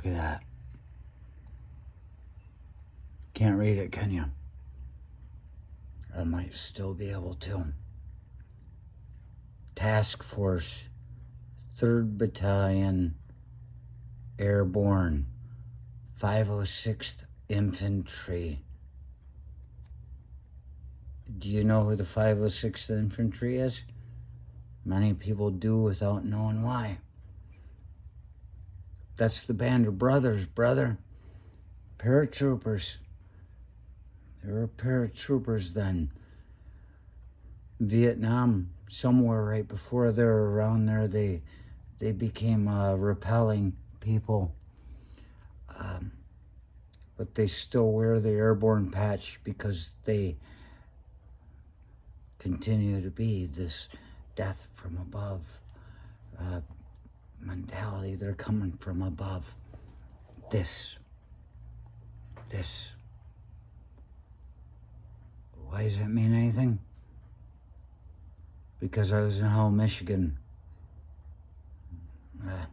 Look at that. Can't read it, can you? I might still be able to. Task Force, 3rd Battalion, Airborne, 506th Infantry. Do you know who the 506th Infantry is? Many people do without knowing why. That's the Band of Brothers, brother. Paratroopers. They were paratroopers then. Vietnam, somewhere right before they were around there, they became repelling people. But they still wear the airborne patch because they continue to be this death from above mentality. They're coming from above. This. Why does that mean anything? Because I was in Hull, Michigan a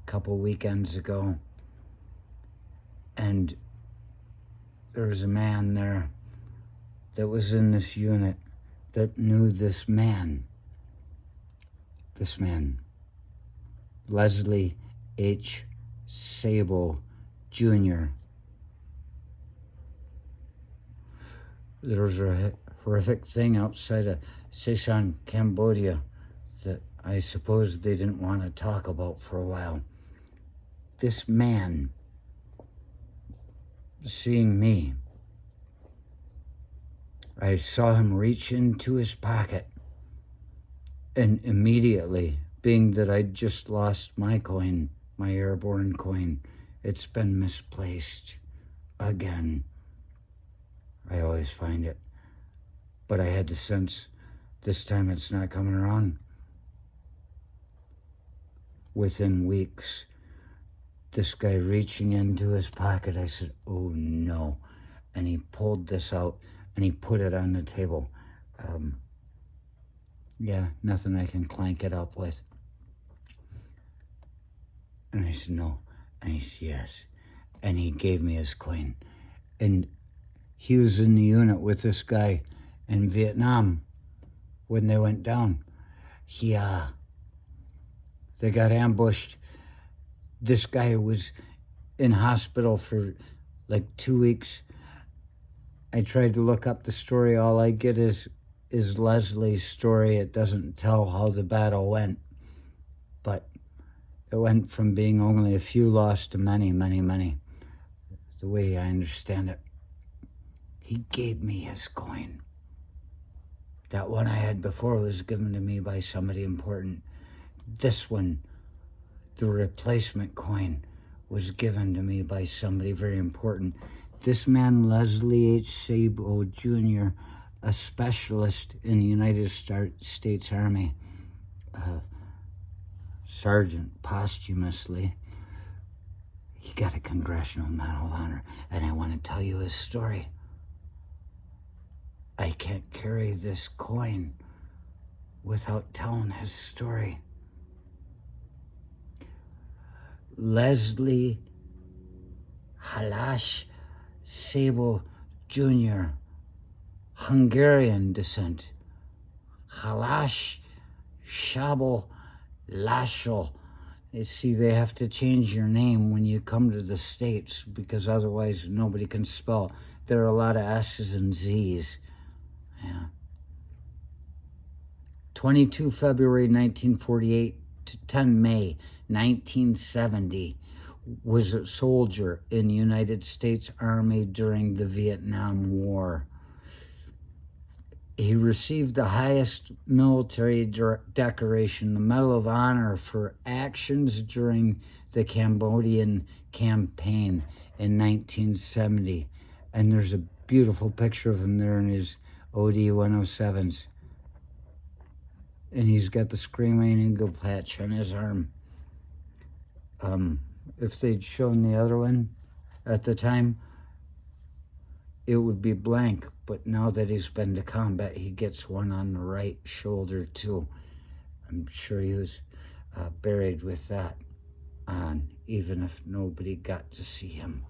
couple weekends ago, and there was a man there that was in this unit that knew this man, Leslie H. Sabo Jr. There was a horrific thing outside of Sison, Cambodia that I suppose they didn't want to talk about for a while. This man, seeing me, I saw him reach into his pocket, and immediately, being that I'd just lost my coin, my Airborne coin, it's been misplaced again. I always find it, but I had the sense this time it's not coming around. Within weeks, this guy reaching into his pocket, I said, oh no. And he pulled this out and he put it on the table. Yeah, nothing I can clank it up with. And I said, no. And he said, yes. And he gave me his coin. And he was in the unit with this guy in Vietnam when they went down. They got ambushed. This guy was in hospital for like 2 weeks. I tried to look up the story. All I get is Leslie's story. It doesn't tell how the battle went. But it went from being only a few lost to many, many, many. The way I understand it. He gave me his coin. That one I had before was given to me by somebody important. This one, the replacement coin, was given to me by somebody very important. This man, Leslie H. Sabo Jr., a specialist in the United States Army, sergeant posthumously. He got a Congressional Medal of Honor, and I want to tell you his story. I can't carry this coin without telling his story. Leslie Halash Sabo Jr., Hungarian descent. Halash Sabo Lasho. You see, they have to change your name when you come to the States because otherwise nobody can spell. There are a lot of S's and Z's. Yeah. 22 February 1948 to 10 May 1970 was a soldier in the United States Army during the Vietnam War. He received the highest military decoration, the Medal of Honor, for actions during the Cambodian campaign in 1970. And there's a beautiful picture of him there in his OD-107s. And he's got the Screaming Eagle patch on his arm. If they'd shown the other one at the time, it would be blank. But now that he's been to combat, he gets one on the right shoulder too. I'm sure he was buried with that. on, even if nobody got to see him.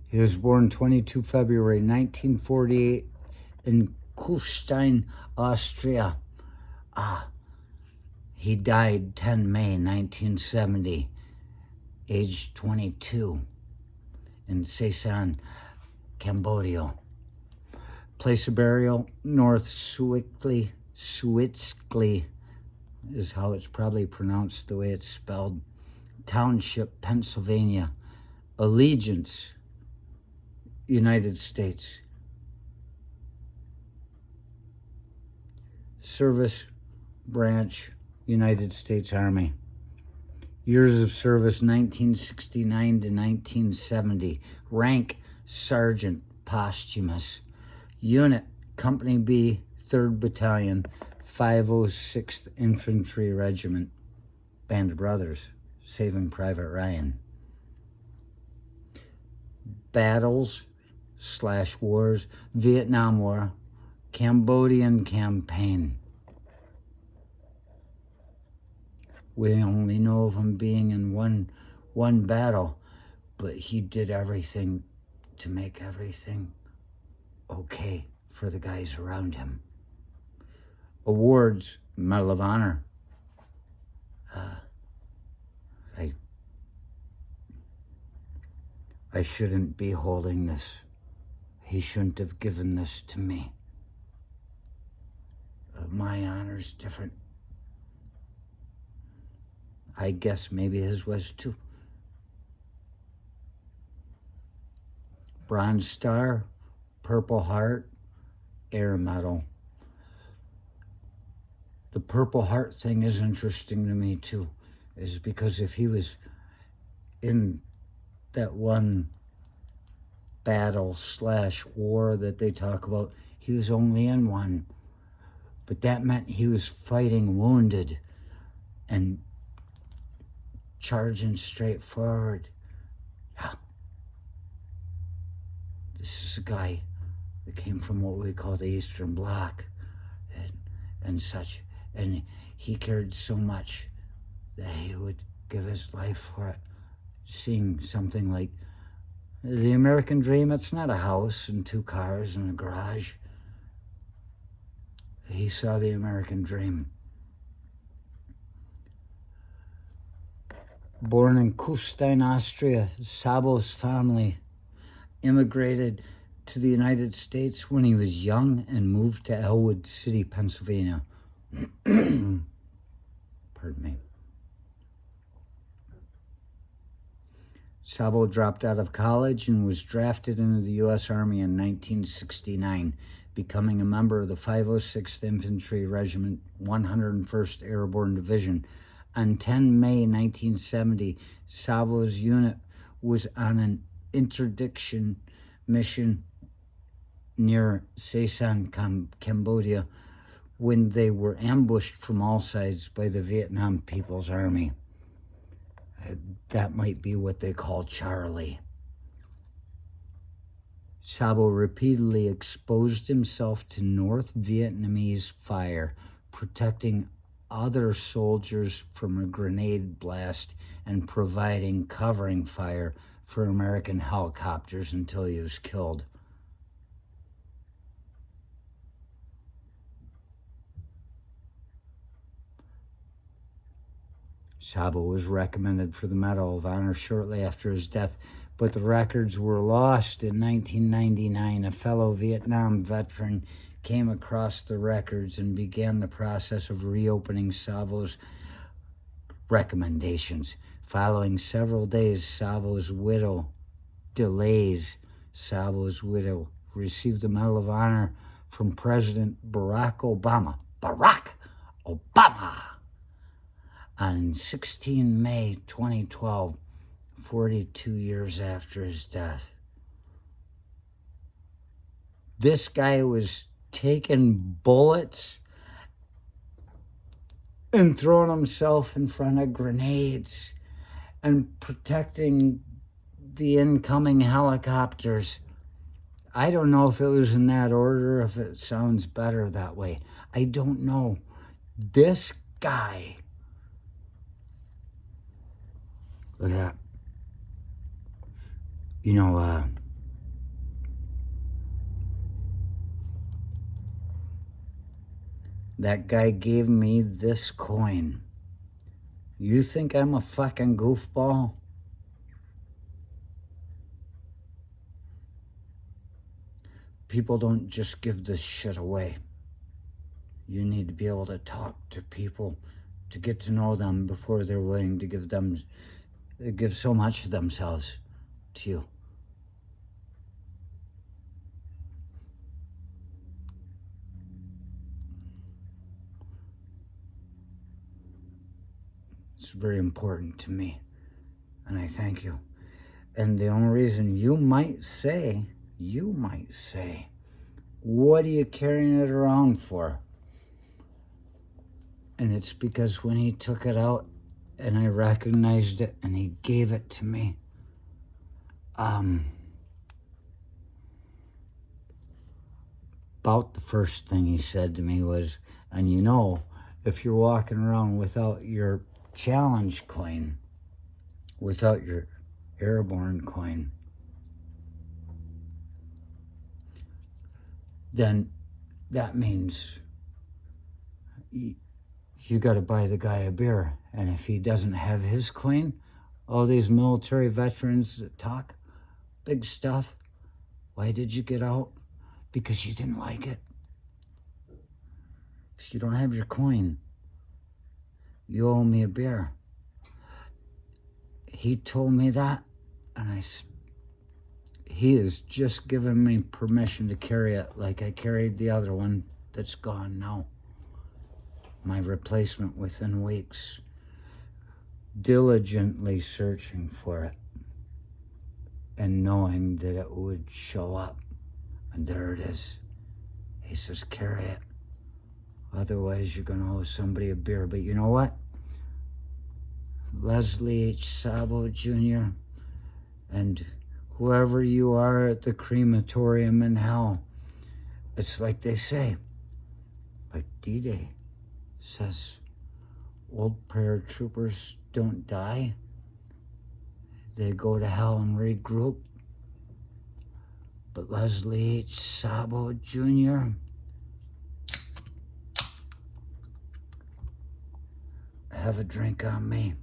He was born 22 February 1948 in Kufstein, Austria. He died 10 May 1970, age 22, in Sesan, Cambodia. Place of burial, North Suitzkli is how it's probably pronounced, the way it's spelled. Township, Pennsylvania. Allegiance, United States. Service branch, United States Army. Years of service, 1969 to 1970. Rank, Sergeant, posthumous. Unit, Company B, 3rd Battalion, 506th Infantry Regiment. Band of Brothers, Saving Private Ryan. Battles/wars, Vietnam War, Cambodian campaign. We only know of him being in one battle, but he did everything to make everything okay for the guys around him. Awards, Medal of Honor. I shouldn't be holding this. He shouldn't have given this to me. My honor's different. I guess maybe his was too. Bronze Star, Purple Heart, Air Medal. The Purple Heart thing is interesting to me too, is because if he was in that one battle/war that they talk about, he was only in one. But that meant he was fighting wounded and charging straight forward. Yeah. This is a guy that came from what we call the Eastern Bloc and such. And he cared so much that he would give his life for it. Seeing something like the American dream, it's not a house and 2 cars and a garage. He saw the American dream. Born in Kufstein, Austria, Sabo's family immigrated to the United States when he was young and moved to Elwood City, Pennsylvania. Pardon me. Sabo dropped out of college and was drafted into the U.S. Army in 1969, becoming a member of the 506th Infantry Regiment, 101st Airborne Division. On 10 May 1970, Sabo's unit was on an interdiction mission near Sesan, Cambodia, when they were ambushed from all sides by the Vietnam People's Army. That might be what they call Charlie. Sabo repeatedly exposed himself to North Vietnamese fire, protecting other soldiers from a grenade blast and providing covering fire for American helicopters until he was killed. Sabo was recommended for the Medal of Honor shortly after his death, but the records were lost in 1999. A fellow Vietnam veteran came across the records and began the process of reopening Sabo's recommendations. Following several days, Sabo's widow received the Medal of Honor from President Barack Obama. On 16 May 2012, 42 years after his death. This guy was taking bullets and throwing himself in front of grenades and protecting the incoming helicopters. I don't know if it was in that order, if it sounds better that way. I don't know. This guy. Look at that. You know, that guy gave me this coin. You think I'm a fucking goofball? People don't just give this shit away. You need to be able to talk to people, to get to know them before they're willing to give so much of themselves to you. It's very important to me, and I thank you. And the only reason you might say, what are you carrying it around for? And it's because when he took it out and I recognized it and he gave it to me, about the first thing he said to me was, and you know, if you're walking around without your challenge coin, without your Airborne coin, then that means you got to buy the guy a beer. And if he doesn't have his coin, all these military veterans that talk big stuff, why did you get out? Because you didn't like it. If you don't have your coin, you owe me a beer. He told me that, and he has just given me permission to carry it like I carried the other one that's gone now. My replacement within weeks. Diligently searching for it and knowing that it would show up. And there it is. He says, carry it. Otherwise, you're going to owe somebody a beer. But you know what? Leslie H. Sabo Jr. and whoever you are at the crematorium in hell, it's like they say, like D-Day says, old paratroopers don't die. They go to hell and regroup. But Leslie H. Sabo Jr., have a drink on me.